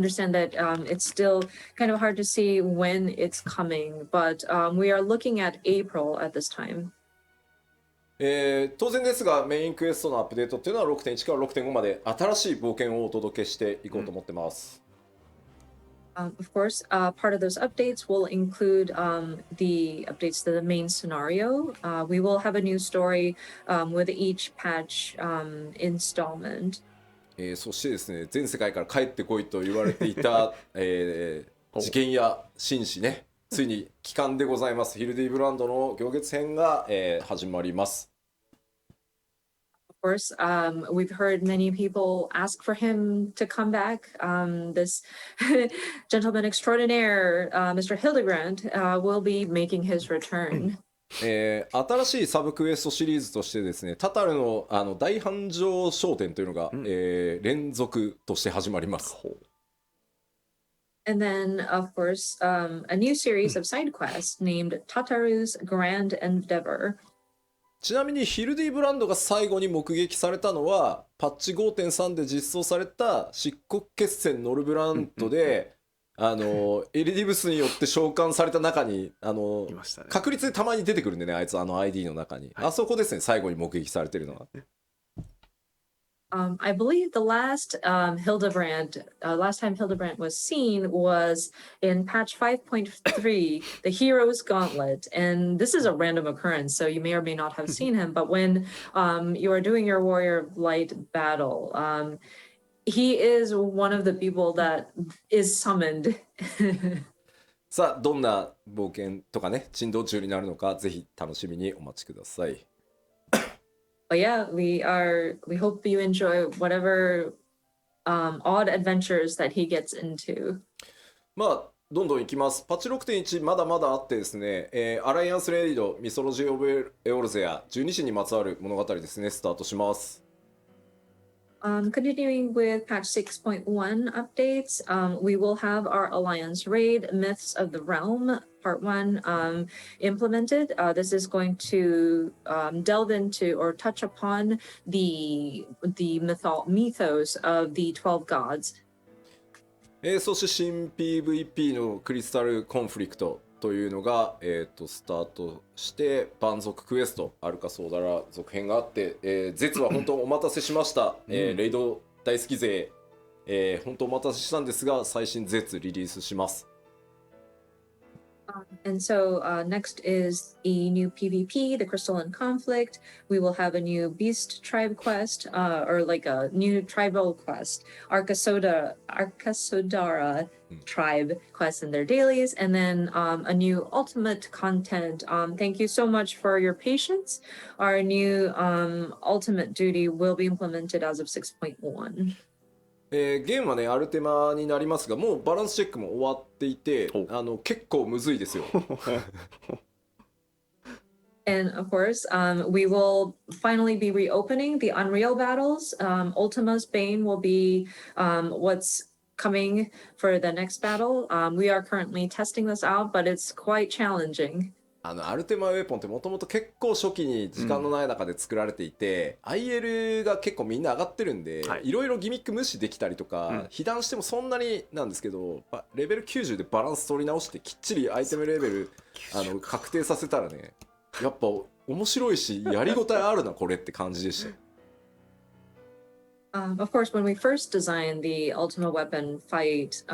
understand that it's still kind of hard to see when it's coming, but we are looking at April at this time. 当然ですが、メインクエストのアップデートっていうのは6.1から6.5まで新しい冒険をお届けしていこうと思ってます。Of course, part of those updates will include the updates to the main scenario. We will have a new story with each patch installment. そしてですね、全世界から帰ってこいと言われていた、事件や紳士ね、ついに帰還でございます。ヒルディブランドの行月編が、始まります。Of course, we've heard many people ask for him to come back. This gentleman extraordinaire, Mr. Hildebrand, will be making his return. 新しいサブクエストシリーズとしてですね、タタルの、大繁盛商店というのが、連続として始まります。And then, of course, a new series of side quests named Tataru's Grand Endeavor. ちなみにヒルディブランドが最後に目撃されたのはパッチ 5.3 で実装された漆黒決戦ノルブラントでエリディブスによって召喚された中にいましたね。確率でたまに出てくるんでね、あいつID の中に、あそこですね、最後に目撃されてるのは。I believe the last last time Hildebrand was seen was in patch 5.3, the Hero's Gauntlet. And this is a random occurrence, so you may or may not have seen him. But when you are doing your Warrior of Light battle, he is one of the people that is summoned. さあ、どんな冒険とかね、珍道中になるのか、ぜひ楽しみにお待ちください。But yeah, we hope you enjoy whatever odd adventures that he gets into. まあどんどんいきます。パッチ 6.1 まだまだあってですね、アライアンスレイドミソロジー・オブ・エオルゼア12神にまつわる物語ですね、スタートします。Continuing with patch 6.1 updates, we will have our Alliance raid, Myths of the Realm, part 1, implemented. This is going to delve into or touch upon the mythos of the 12 gods. そして新 PVP のクリスタルコンフリクトというのが、スタートして蛮族クエストアルカソーダラ続編があって、ゼツは本当お待たせしました、レイド大好き勢、本当お待たせしたんですが最新ゼツリリースします。And so next is a new PvP, the Crystalline Conflict. We will have a new Beast Tribe quest, or like a new tribal quest, Arkasodara tribe quest in their dailies, and then a new ultimate content. Thank you so much for your patience. Our new ultimate duty will be implemented as of 6.1. ゲームはねアルテマになりますが、もうバランスチェックも終わっていて、結構むずいですよ。And of course, we will finally be reopening the Unreal battles. Ultima's Bane will be what's coming for the next battle. We are currently testing this out, but it's quite challenging. アルテマウェポンってもともと結構初期に時間のない中で作られていて、IL が結構みんな上がってるんで、いろいろギミック無視できたりとか、被弾してもそんなになんですけど、レベル90でバランス取り直してきっちりアイテムレベル確定させたらね、やっぱ面白いしやりごたえあるなこれって感じでした。Of course, when we first designed the Ultima Weapon fight,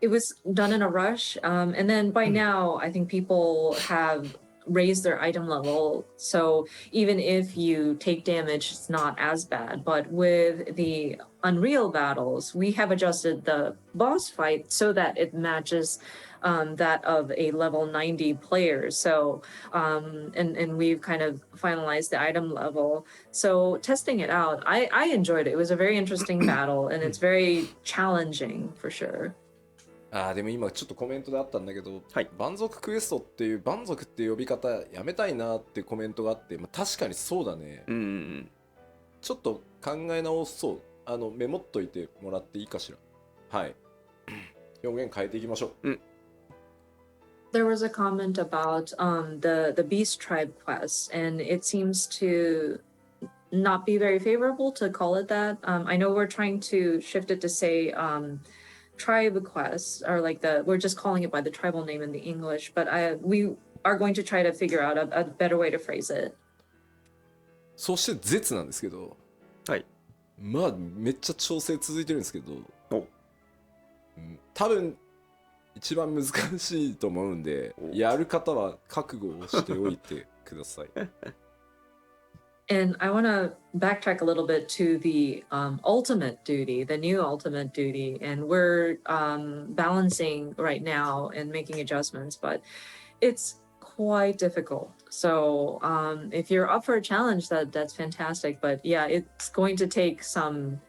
it was done in a rush. And then by now, I think people have raised their item level. So even if you take damage, it's not as bad. But with the Unreal battles, we have adjusted the boss fight so that it matches that of a level 90 player. So, and we've kind of finalized the item level. So testing it out, I enjoyed it. It was a very interesting battle and it's very challenging for sure. でも今ちょっとコメントであったんだけど、蛮族クエストっていう蛮族っていう呼び方やめたいなってコメントがあって、確かにそうだね、ちょっと考え直そう。メモっといてもらっていいかしら。はい。表現変えていきましょう。There was a comment about the Beast Tribe quest, and it seems to not be very favorable to call it that. I know we're trying to shift it to say tribe quest, or like we're just calling it by the tribal name in the English, but we are going to try to figure out a better way to phrase it. そして絶なんですけど、はい。まあめっちゃ調整続いてるんですけど、お多分一番難しいと思うんで、やる方は覚悟をしておいてください。And I want to backtrack a little bit to the ultimate duty, the new ultimate duty. And we're balancing right now and making adjustments, but it's quite difficult. So if you're up for a challenge, that's fantastic. But yeah, it's going to take some,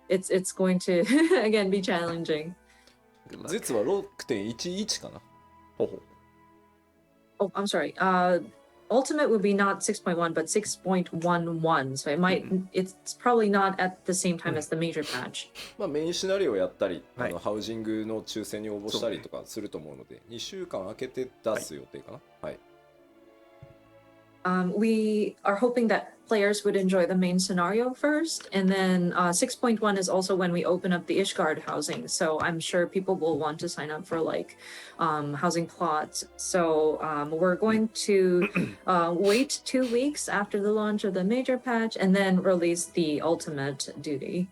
it's going to, again, be challenging. 実は 6.11 かな。ほうほう。 Oh, I'm sorry. Ultimate would be not 6.1, but 6.11. So it's probably not at the same time as the major patch. まあメインシナリオをやったり、ハウジングの抽選に応募したりとかすると思うので、2週間空けて出す予定かな。はい。We are hoping that players would enjoy the main scenario first, and then 6.1 is also when we open up the Ishgard housing. So I'm sure people will want to sign up for like housing plots. So we're going to wait 2 weeks after the launch of the major patch and then release the ultimate duty.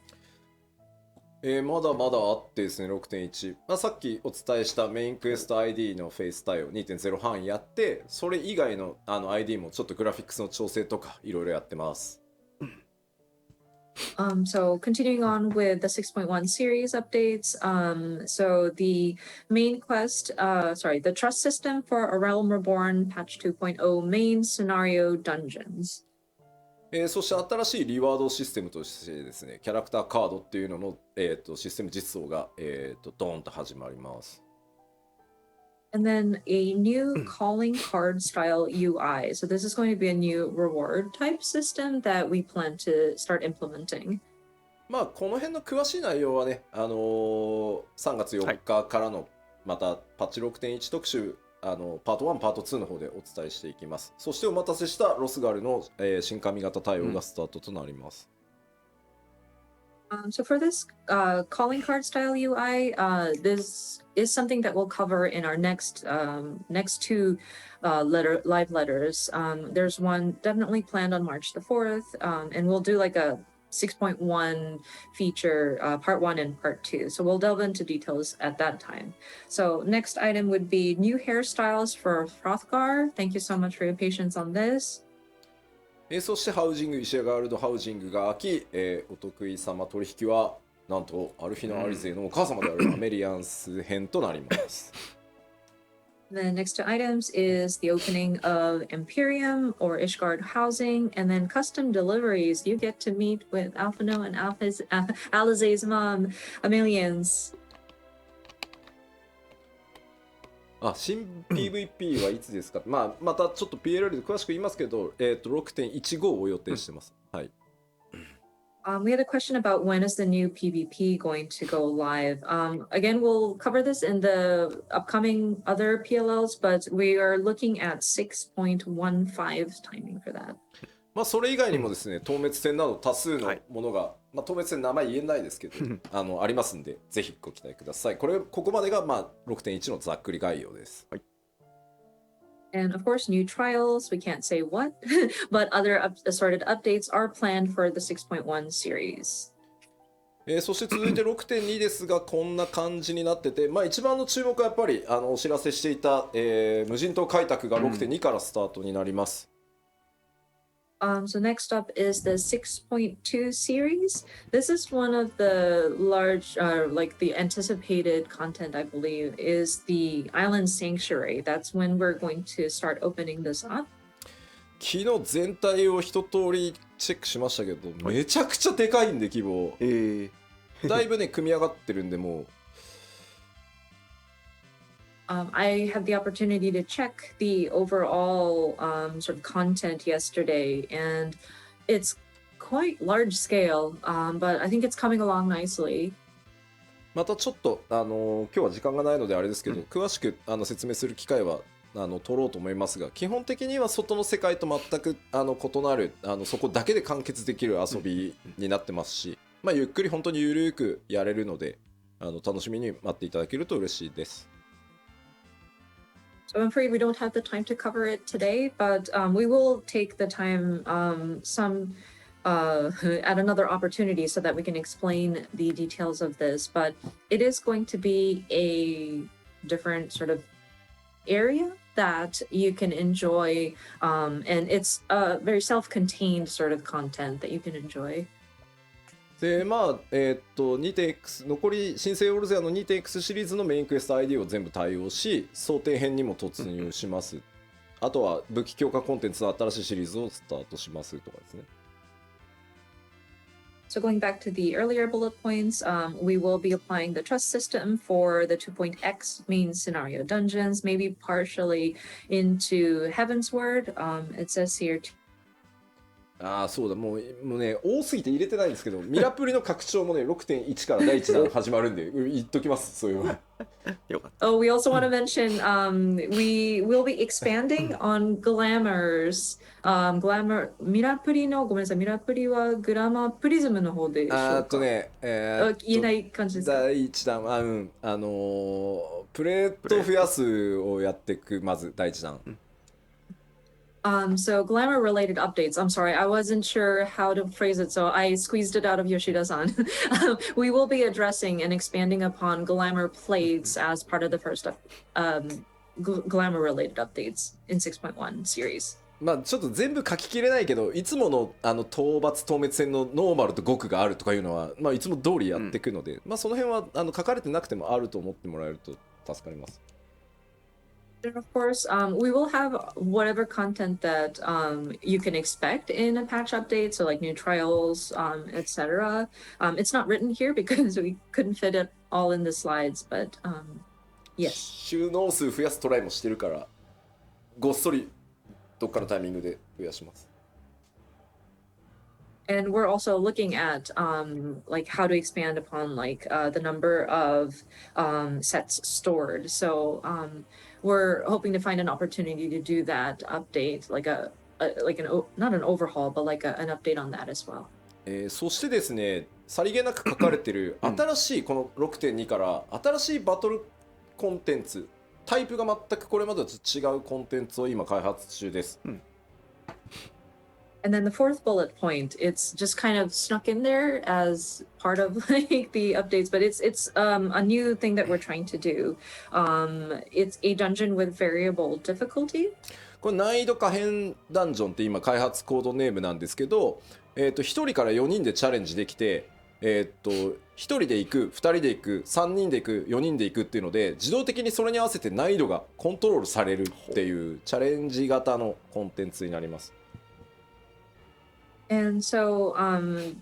まだまだあってですね、6.1、まあ、さっきお伝えしたメインクエスト ID のフェイス対応 2.0 半やって、それ以外のID もちょっとグラフィックスの調整とかいろいろやってます。So continuing on with the 6.1 series updates, so the main quest, the trust system for A Realm Reborn patch 2.0 main scenario dungeons. そして新しいリワードシステムとしてですね、キャラクターカードっていうのの、システム実装が、ドーンと始まります。And then a new calling card style UI. So this is going to be a new reward type system that we plan to start implementing. まあこの辺の詳しい内容はね、3月4日からのまたパッチ 6.1 特集、パート1、パート2の方でお伝えしていきます。そしてお待たせしたロスガルの、新髪型対応がスタートとなります。So for this calling card style UI, this is something that we'll cover in our next two live letters. There's one definitely planned on March the 4th, and we'll do like a 6.1 feature, part 1 and part 2. So we'll delve into details at that time. So next item would be new hairstyles for Hrothgar. Thank you so much for your patience on this. そしてハウジング、イシェガールドハウジングが開き、お得意様取引はなんとアルフィノ・アリゼのお母様であるアメリアンス編となります。The next two items is the opening of Imperium or Ishgard housing, and then custom deliveries. You get to meet with Alphino and Alizé's mom, Amelians. 新 PVP はいつですか、まあ、またちょっと PLL で詳しく言いますけど、6.15 を予定してます。はい。We had a question about when is the new PvP going to go live. Again, we'll cover this in the upcoming other PLLs, but we are looking at 6.15 timing for that. まあそれ以外にもですね、透滅戦など多数のものが、まあ透滅戦名前言えないですけど、ありますんで、ぜひご期待ください。ここまでがまあ 6.1 のざっくり概要です。はい。And of course, new trials, we can't say what, but other assorted updates are planned for the 6.1 series. そして続いて 6.2 ですが、こんな感じになってて、まあ一番の注目はやっぱりお知らせしていた、無人島開拓が 6.2 からスタートになります。So next up is the 6.2 series. This is one of the large, like the anticipated content, I believe, is the Island Sanctuary. That's when we're going to start opening this up. 昨日全体を一通りチェックしましたけど、めちゃくちゃでかいんで規模。だいぶね、組み上がってるんで、もう。I had the opportunity to check the overall sort of content yesterday, and it's quite large scale, but I think it's coming along nicely. またちょっと今日は時間がないのであれですけど、詳しく説明する機会は取ろうと思いますが、基本的には外の世界と全く異なるそこだけで完結できる遊びになってますし、ゆっくり本当にゆるくやれるので楽しみに待っていただけると嬉しいです。So I'm afraid we don't have the time to cover it today, but we will take the time at another opportunity so that we can explain the details of this. But it is going to be a different sort of area that you can enjoy, and it's a very self-contained sort of content that you can enjoy. で2.x 残り新生オルゼアの 2.x シリーズのメインクエスト ID を全部対応し、想定編にも突入します。あとは武器強化コンテンツの新しいシリーズをスタートしますとかですね。So going back to the earlier bullet points, we will be applying the trust system for the 2.x main scenario dungeons, maybe partially into Heaven's Word. It says here. そうだ、もうね、多すぎて入れてないんですけど、ミラプリの拡張もね、6.1 から第1弾始まるんで、言っときます、そういうの。Oh, we also want to mention we will be expanding on Glamours. Glamour ミラプリのごめんなさい、ミラプリはグラマープリズムの方でしょうか。言えない感じですか。第1弾はプレート増やすをやっていく、まず第1弾。So glamour related updates. I'm sorry, I wasn't sure how to phrase it, so I squeezed it out of Yoshida-san. We will be addressing and expanding upon glamour plates as part of the first glamour related updates in 6.1 series. ちょっと全部書ききれないけど、いつもの討伐討滅戦のノーマルと極があるとかいうのは、いつも通りやっていくので、その辺は書かれてなくてもあると思ってもらえると助かります。And of course, we will have whatever content that you can expect in a patch update, so like new trials, etc. It's not written here because we couldn't fit it all in the slides, but yes. 収納数増やすトライもしてるから、ごっそりどっかのタイミングで増やします。And we're also looking at like how to expand upon like the number of sets stored. So we're hoping to find an opportunity to do that update, like not an overhaul, but like an update on that as well. そしてですね、さりげなく書かれてる新しいこの 6.2 から新しいバトルコンテンツ、タイプが全くこれまでと違うコンテンツを今開発中です。And then the fourth bullet point, it's just kind of snuck in there as part of like the updates, but it's a new thing that we're trying to do. It's a dungeon with variable difficulty. これ難易度可変ダンジョンって今開発コードネームなんですけど、1人から4人でチャレンジできて、1人で行く、2人で行く、3人で行く、4人で行くっていうので、自動的にそれに合わせて難易度がコントロールされるっていうチャレンジ型のコンテンツになります。And so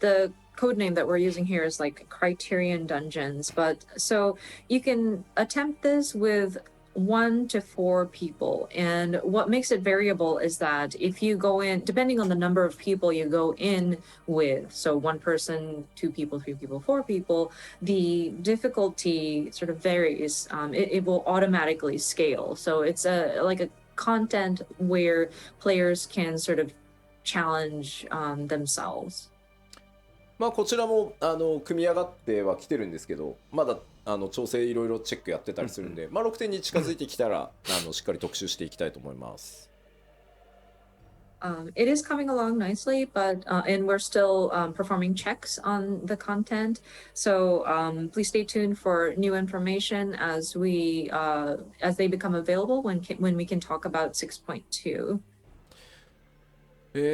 the code name that we're using here is like Criterion Dungeons, but so you can attempt this with 1 to 4 people. And what makes it variable is that if you go in, depending on the number of people you go in with, so 1 person, 2 people, 3 people, 4 people, the difficulty sort of varies. It will automatically scale. So it's like a content where players can sort of challenge themselves. こちらも組み上がってはきてるんですけど、まだ調整いろいろチェックやってたりするんで、6.2 に近づいてきたらしっかり特集していきたいと思います。It is coming along nicely, but and we're still performing checks on the content. So please stay tuned for new information as they become available when we can talk about 6.2.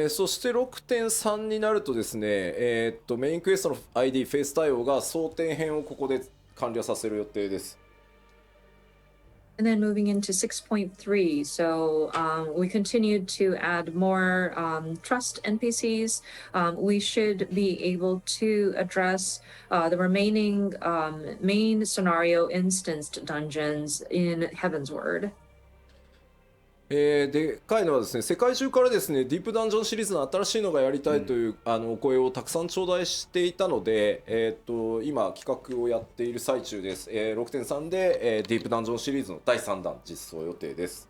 そして 6.3 になるとですね、メインクエストの ID フェイス対応が争点編をここで完了させる予定です。And then moving into 6.3, so we continued to add more trust NPCs. We should be able to address the remaining main scenario instanced dungeons in Heaven's Word. でかいのはですね、世界中からですね、ディープダンジョンシリーズの新しいのがやりたいという、お声をたくさん頂戴していたので、今企画をやっている最中です。6.3 で、ディープダンジョンシリーズの第3弾実装予定です。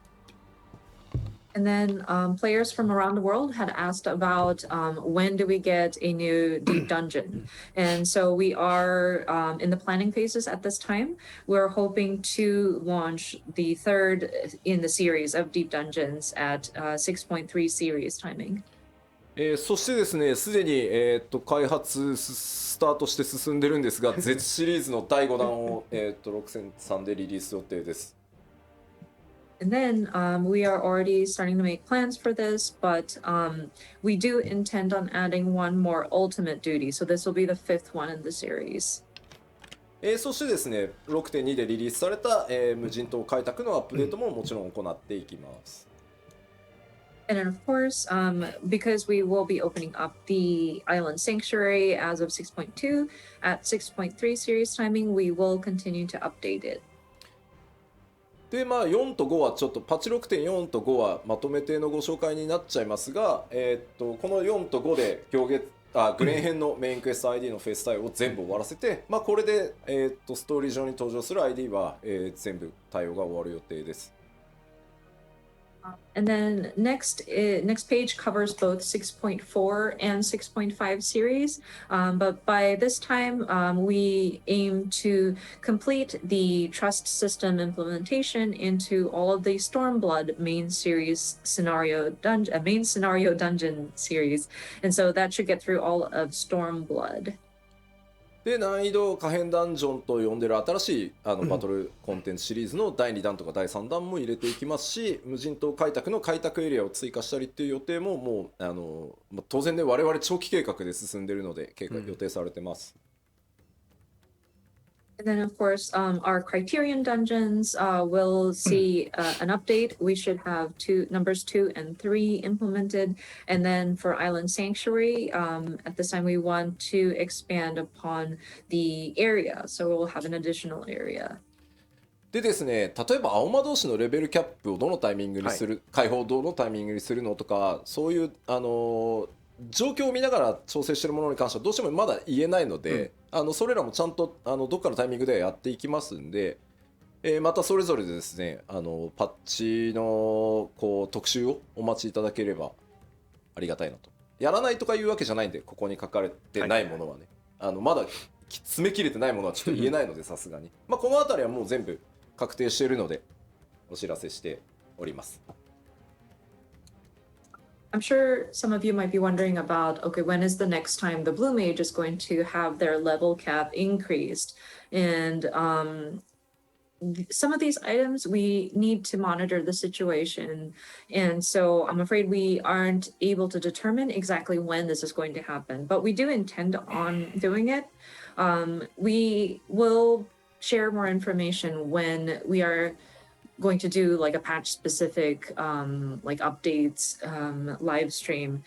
And then players from around the world had asked about when do we get a new deep dungeon? And so we are in the planning phases at this time. We're hoping to launch the third in the series of deep dungeons at 6.3 series timing. そしてですね、すでに、開発スタートして進んでるんですが、Z シリーズの第5弾を、6003でリリース予定です。And then we are already starting to make plans for this, but we do intend on adding one more ultimate duty. So this will be the fifth one in the series. そしてですね、6.2 でリリースされた、無人島開拓のアップデートももちろん行っていきます。And then, of course, because we will be opening up the island sanctuary as of 6.2 at 6.3 series timing, we will continue to update it. でまあ、4と5はちょっとパッチ 6.4 と5はまとめてのご紹介になっちゃいますが、この4と5でグレン編のメインクエスト ID のフェイス対応を全部終わらせて、まあ、これで、ストーリー上に登場する ID は、全部対応が終わる予定です。And then next page covers both 6.4 and 6.5 series. But by this time, we aim to complete the trust system implementation into all of the Stormblood main scenario dungeon series. And so that should get through all of Stormblood. で難易度可変ダンジョンと呼んでる新しいバトルコンテンツシリーズの第2弾とか第3弾も入れていきますし、無人島開拓の開拓エリアを追加したりっていう予定ももう当然ね我々長期計画で進んでいるので予定されてます。And then, of course, our Criterion dungeons will see an update. We should have numbers 2 and 3 implemented. And then for Island Sanctuary, at this time, we want to expand upon the area. So we'll have an additional area. でですね、例えば青魔同士のレベルキャップをどのタイミングにする、解放をどのタイミングにするのとか、そういう状況を見ながら調整しているものに関してはどうしてもまだ言えないので、それらもちゃんとどっかのタイミングでやっていきますんで、またそれぞれでですねパッチの特集をお待ちいただければありがたいなと。やらないとかいうわけじゃないんで、ここに書かれてないものはね、まだ詰め切れてないものはちょっと言えないのでさすがにまあこの辺りはもう全部確定しているのでお知らせしております。I'm sure some of you might be wondering about, okay, when is the next time the Blue Mage is going to have their level cap increased? And some of these items, we need to monitor the situation. And so I'm afraid we aren't able to determine exactly when this is going to happen, but we do intend on doing it. We will share more information when we are going to do like a patch specific like updates live stream.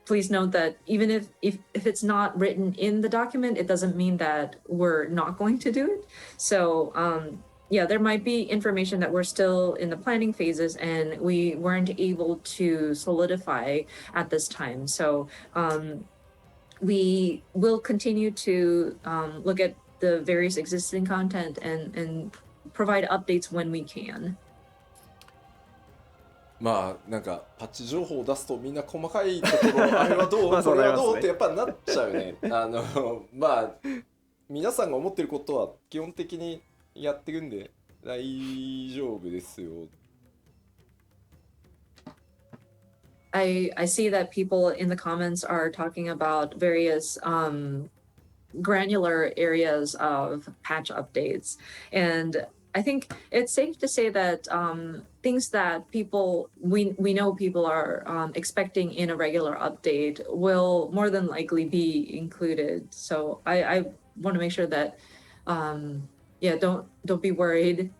Please note that even if it's not written in the document, it doesn't mean that we're not going to do it. So yeah, there might be information that we're still in the planning phases and we weren't able to solidify at this time. So we will continue to look at the various existing content and provide updates when we can. まあなんかパッチ情報を出すとみんな細かいところあれはどうこれはどうってやっぱなっちゃうね。まあ皆さんが思ってることは基本的にやっていくんで大丈夫ですよ。I see that people in the comments are talking about various granular areas of patch updates. And I think it's safe to say that things that we know people are expecting in a regular update will more than likely be included. So I want to make sure that yeah, don't be worried.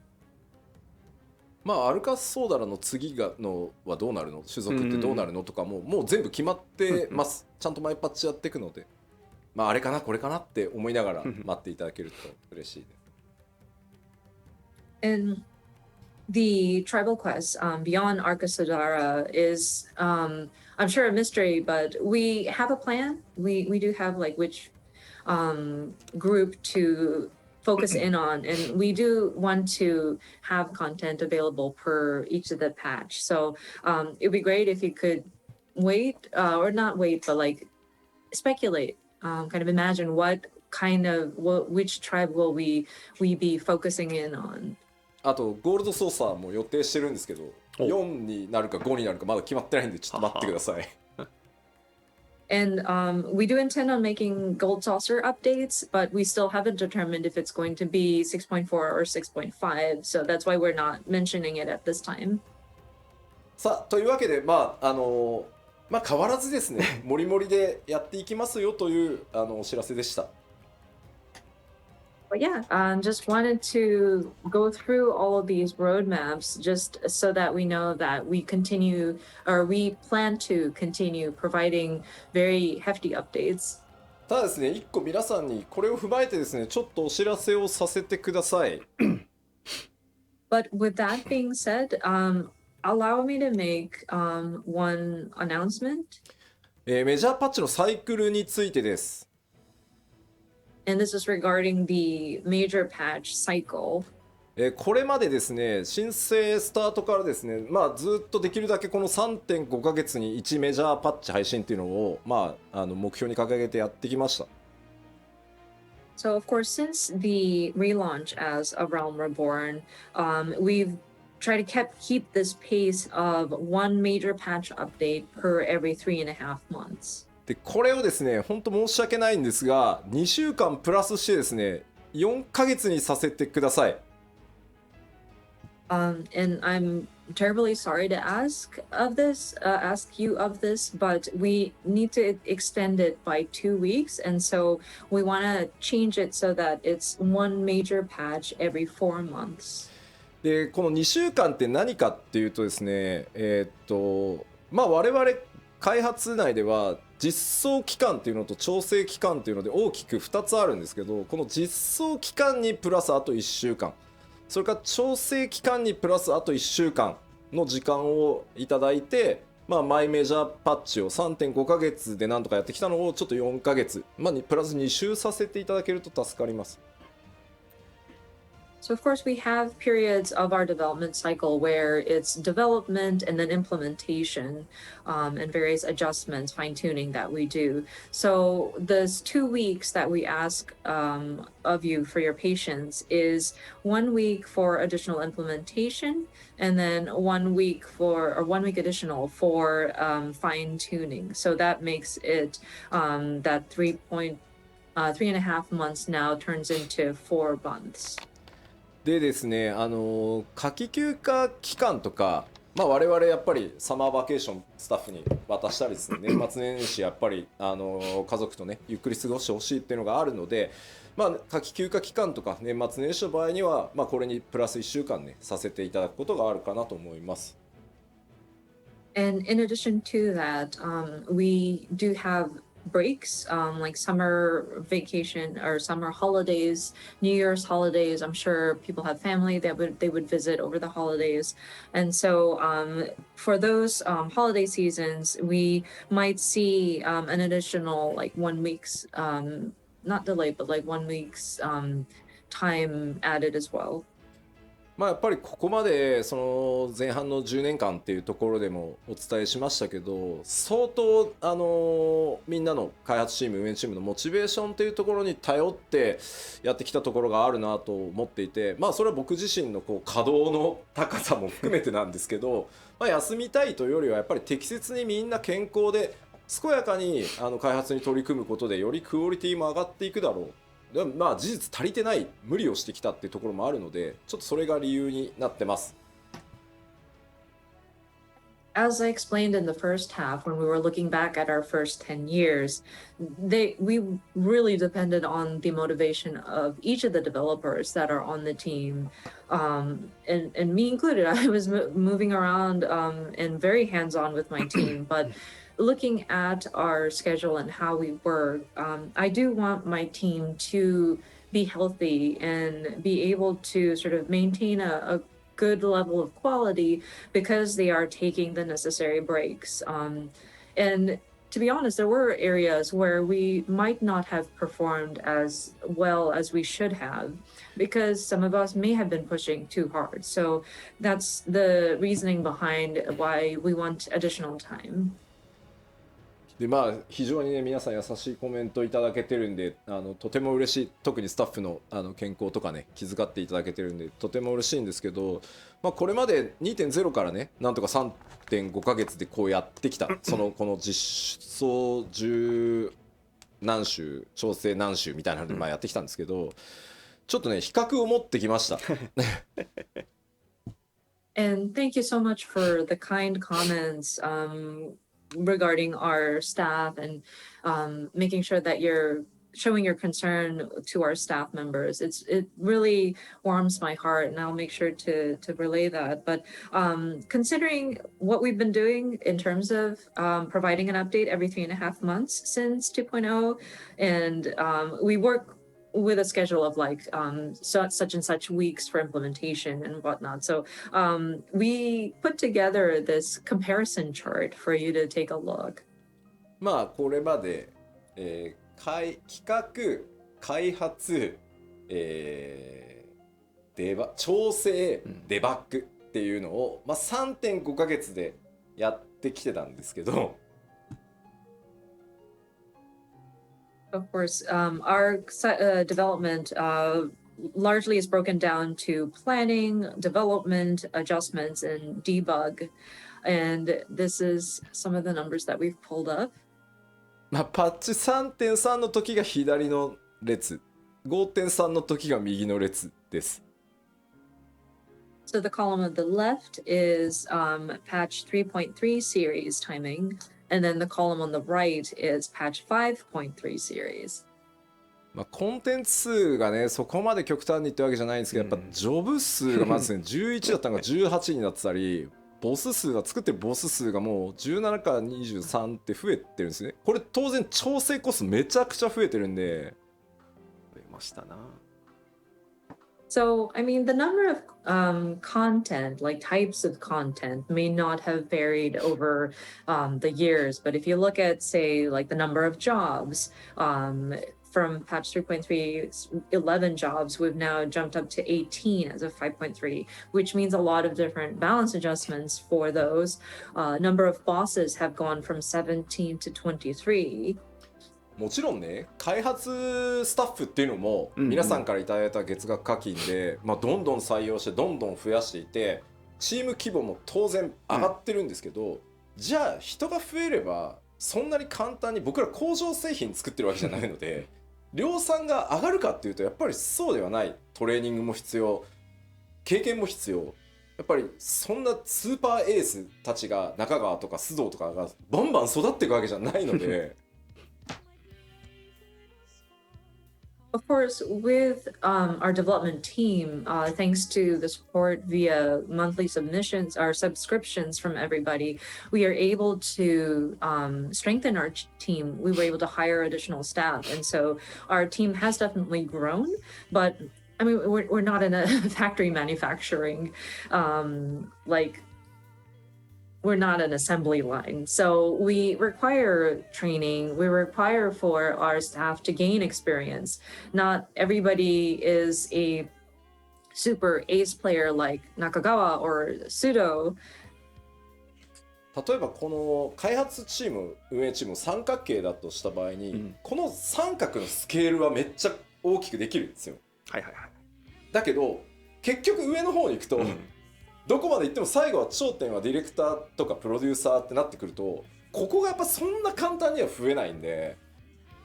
まあアルカスソーダラの次はどうなるの、種族ってどうなるのとかもう全部決まってます。ちゃんと毎パッチやっていくので、まああれかなこれかなって思いながら待っていただけると嬉しいです。And the tribal quest beyond Arkasodara is I'm sure a mystery, but we have a plan. We do have like which group to focus in on, and we do want to have content available per each of the patch. So it'd be great if you could wait, or not wait, but like speculate, kind of imagine which tribe will we be focusing in on. あとゴールドソーサーも予定してるんですけど、4になるか5になるかまだ決まってないんでちょっと待ってください。And we do intend on making Gold Saucer updates, but we still haven't determined if it's going to be 6.4 or 6.5. So that's why we're not mentioning it at this time. さあというわけでまあ変わらずですね、もりもりでやっていきますよというお知らせでした。But yeah, just wanted to go through all of these roadmaps just so that we know that we plan to continue providing very hefty updates. ただですね、一個皆さんにこれを踏まえてですね、ちょっとお知らせをさせてください。But with that being said, allow me to make one announcement. メジャーパッチのサイクルについてです。And this is regarding the major patch cycle. これまでですね、申請スタートからですね、ずっとできるだけこの 3.5 ヶ月に1メジャーパッチ配信っていうのを、目標に掲げてやってきました。So of course, since the relaunch as A Realm Reborn, we've tried to keep this pace of one major patch update per every 3.5 months. でこれをですね、本当申し訳ないんですが、2週間プラスしてですね、4ヶ月にさせてください。And I'm terribly sorry to ask you of this, but we need to extend it by 2 weeks, and so we want to change it so that it's one major patch every 4 months. でこの2週間って何かっていうとですね、我々開発内では実装期間っていうのと調整期間っていうので大きく2つあるんですけど、この実装期間にプラスあと1週間、それから調整期間にプラスあと1週間の時間をいただいて、マイメジャーパッチを 3.5 ヶ月でなんとかやってきたのをちょっと4ヶ月、プラス2週させていただけると助かります。So of course we have periods of our development cycle where it's development and then implementation, and various adjustments, fine tuning that we do. So those 2 weeks that we ask of you for your patience is 1 week for additional implementation, and then 1 week additional for fine tuning. So that makes it that 3.5 months now turns into 4 months. でですね、夏季休暇期間とか、我々やっぱりサマーバケーションスタッフに渡したりですね、年末年始やっぱり家族とねゆっくり過ごしてほしいっていうのがあるので、夏季休暇期間とか年末年始の場合には、これにプラス1週間ねさせていただくことがあるかなと思います。And in addition to that, we do have breaks, like summer vacation or summer holidays, New Year's holidays. I'm sure people have family that they would visit over the holidays, and so for those holiday seasons, we might see an additional like 1 week's not delay, but like 1 week's time added as well. やっぱりここまでその前半の10年間っていうところでもお伝えしましたけど、相当みんなの開発チーム運営チームのモチベーションというところに頼ってやってきたところがあるなと思っていて、それは僕自身の稼働の高さも含めてなんですけど、休みたいというよりはやっぱり適切にみんな健康で健やかに開発に取り組むことでよりクオリティも上がっていくだろう。でも事実足りてない無理をしてきたっていうところもあるので、ちょっとそれが理由になってます。As I explained in the first half, when we were looking back at our first 10 years, we really depended on the motivation of each of the developers that are on the team, and me included. I was moving around and very hands-on with my team, but looking at our schedule and how we work, I do want my team to be healthy and be able to sort of maintain a good level of quality because they are taking the necessary breaks. And to be honest, there were areas where we might not have performed as well as we should have. because some of us may have been pushing too hard. So that's the reasoning behind why we want additional time. でまあ非常にね皆さん優しいコメントいただけてるんでとても嬉しい。特にスタッフの健康とかね気遣っていただけてるんでとても嬉しいんですけど、まあ、これまで 2.0 からねなんとか 3.5 ヶ月でこうやってきたこの実装10何週調整何週みたいなのでまあやってきたんですけど、ちょっとね比較を持ってきました。And thank you so much for the kind comments regarding our staff and making sure that you're showing your concern to our staff members. It really warms my heart, and I'll make sure to relay that. But considering what we've been doing in terms of providing an update every 3.5 months since 2.0, and we work with a schedule of like such and such weeks for implementation and whatnot. So we put together this comparison chart for you to take a look. まあこれまで、企画、開発、調整、デバッグっていうのを、まあ、3.5 ヶ月でやってきてたんですけど。Of course, our development largely is broken down to planning, development, adjustments, and debug. And this is some of the numbers that we've pulled up. まあ、パッチ 3.3 の時が左の列、5.3 の時が右の列です。So the column on the left is patch 3.3 series timing. And then the column on the right is patch 5.3 series. まあコンテンツ数がねそこまで極端にってわけじゃないんですけど、やっぱジョブ数がまずね11だったのが18になってたり、ボス数が作ってるボス数がもう17から23って増えてるんですね。これ当然調整コストめちゃくちゃ増えてるんで。増えましたな。So, I mean, the number of content, like types of content, may not have varied over the years. But if you look at, say, like the number of jobs, from patch 3.3, 11 jobs, we've now jumped up to 18 as of 5.3, which means a lot of different balance adjustments for those. Number of bosses have gone from 17 to 23. もちろんね開発スタッフっていうのも皆さんからいただいた月額課金で、まあ、どんどん採用してどんどん増やしていてチーム規模も当然上がってるんですけど、じゃあ人が増えればそんなに簡単に僕ら工場製品作ってるわけじゃないので量産が上がるかっていうとやっぱりそうではない。トレーニングも必要、経験も必要。やっぱりそんなスーパーエースたちが中川とか須藤とかがバンバン育っていくわけじゃないので。Of course, with our development team, thanks to the support via monthly submissions or subscriptions from everybody, we are able to strengthen our team. We were able to hire additional staff. And so our team has definitely grown, but I mean, we're not in a factory manufacturing, we're not an assembly line. So we require training. We require for our staff to gain experience. Not everybody is a super ace player like Nakagawa or Sudo. 例えばこの開発チーム運営チーム三角形だとした場合に、この三角のスケールはめっちゃ大きくできるんですよ。はいはいはい。だけど結局上の方に行くと、どこまで行っても最後は頂点はディレクターとかプロデューサーってなってくると、ここがやっぱそんな簡単には増えないんで、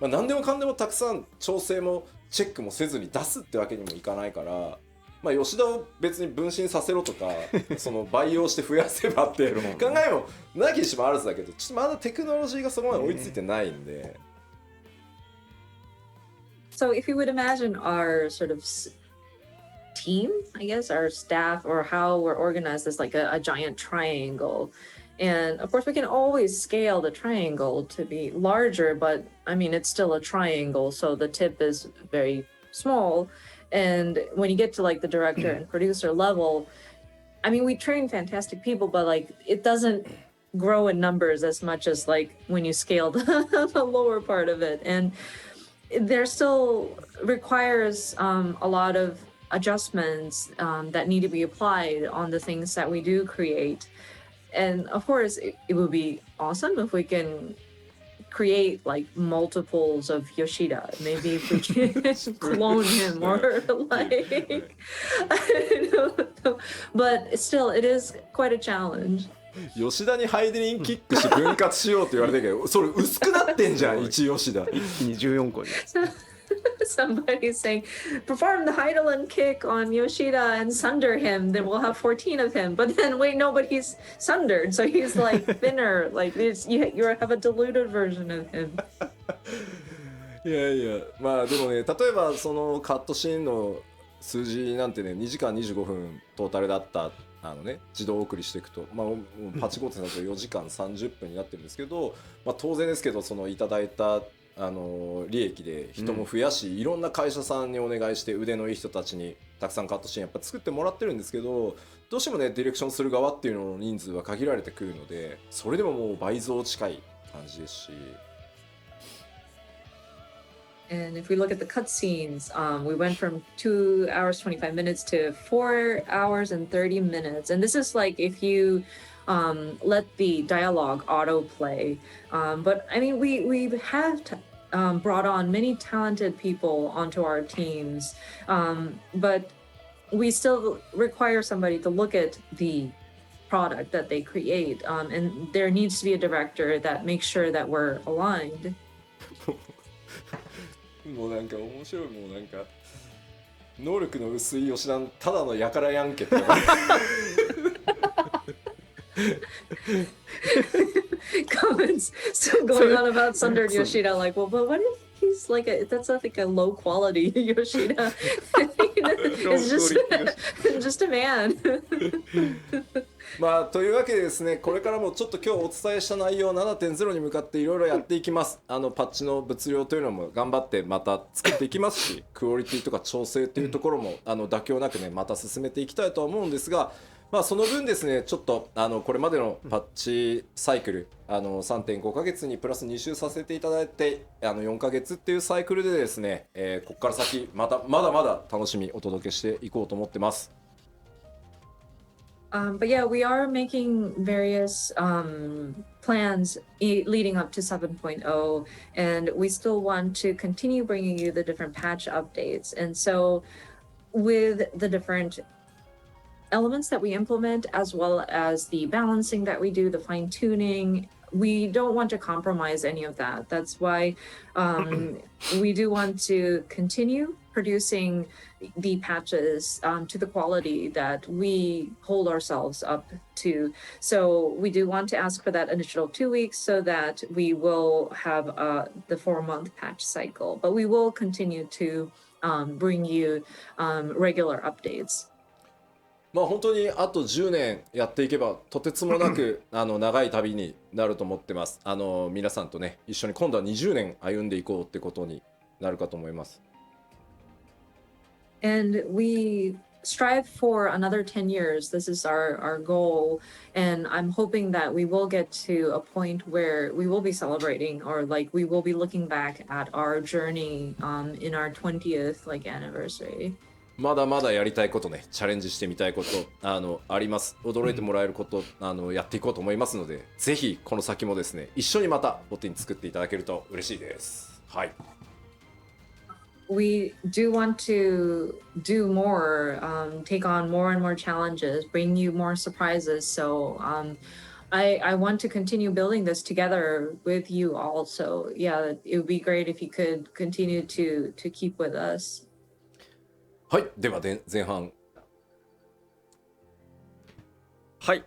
まあ、何でもかんでもたくさん調整もチェックもせずに出すってわけにもいかないから、まあ、吉田を別に分身させろとかその培養して増やせばって考えもなきにしもあらずだけど、ちょっとまだテクノロジーがそこまで追いついてないんで。So if you would imagine our sort of team, I guess, our staff, or how we're organized as like a giant triangle. And of course, we can always scale the triangle to be larger, but I mean, it's still a triangle, so the tip is very small. And when you get to like the director and producer level, I mean, we train fantastic people, but like it doesn't grow in numbers as much as like when you scale the lower part of it. And there still requires a lot of adjustments that need to be applied on the things that we do create. And of course, it would be awesome if we can create like multiples of Yoshida. Maybe if we can clone him or like, I don't know. But still, it is quite a challenge. 吉田にハイデリンキックして分割しようって言われてるけど、それ薄くなってんじゃん1吉田。一気に14個に。Somebody's saying, perform the Heidelin kick on Yoshida and sunder him, then we'll have 14 of him. But then, wait, no, but he's sundered, so he's like thinner. Like, you have a diluted version of him. いやいや、まあでもね、例えばそのカットシーンの数字なんてね、2時間25分トータルだった自動送りしていくと、まあ、パチコーテだと4時間30分になってるんですけど、まあ、当然ですけど、そのいただいた利益で人も増やし、いろんな会社さんにお願いして腕のいい人たちにたくさんカットシーンやっぱ作ってもらってるんですけど、どうしてもねディレクションする側っていうのの人数は限られてくるので、それでももう倍増近い感じですし。And if we look at the cutscenes, we went from 2 hours 25 minutes to 4 hours and 30 minutes. And this is like if you let the dialogue autoplay. But I mean, we have brought on many talented people onto our teams, but we still require somebody to look at the product that they create. And there needs to be a director that makes sure that we're aligned. もうなんか面白い、もうなんか能力の薄い吉田ただのやからやんけってcomments still going on about sundered Yoshida, like, well, but what if he's like that's like a low quality Yoshida? It's just a man. まあというわけでですね、これからもちょっと今日お伝えした内容 7.0 に向かっていろいろやっていきます。パッチの物量というのも頑張ってまた作っていきますし、クオリティとか調整というところも妥協なくねまた進めていきたいとは思うんですが、まあその分ですね、ちょっとこれまでのパッチサイクル3.5 ヶ月にプラス2週させていただいて4ヶ月っていうサイクルでですね、ここから先まだまだ楽しみお届けしていこうと思ってます。But yeah, we are making various plans leading up to 7.0, and we still want to continue bringing you the different patch updates. And so with the different elements that we implement, as well as the balancing that we do, the fine tuning, we don't want to compromise any of that. That's why we do want to continue producing the patches to the quality that we hold ourselves up to. So we do want to ask for that additional 2 weeks so that we will have the 4-month patch cycle, but we will continue to bring you regular updates. まあ本当にあと10年やっていけばとてつもなく長い旅になると思ってます。皆さんとね一緒に今度は20年歩んでいこうってことになるかと思います。And we strive for another 10 years. This is our goal. And I'm hoping that we will get to a point where we will be celebrating, or like we will be looking back at our journey in our 20th anniversary. まだまだやりたいことね、チャレンジしてみたいことあります。驚いてもらえることやっていこうと思いますので、ぜひこの先もですね一緒にまたボティン作っていただけると嬉しいです。はい。We do want to do more, take on more and more challenges, bring you more surprises. So I want to continue building this together with you all. So yeah, it would be great if you could continue to keep with us. はい、では前半。はい。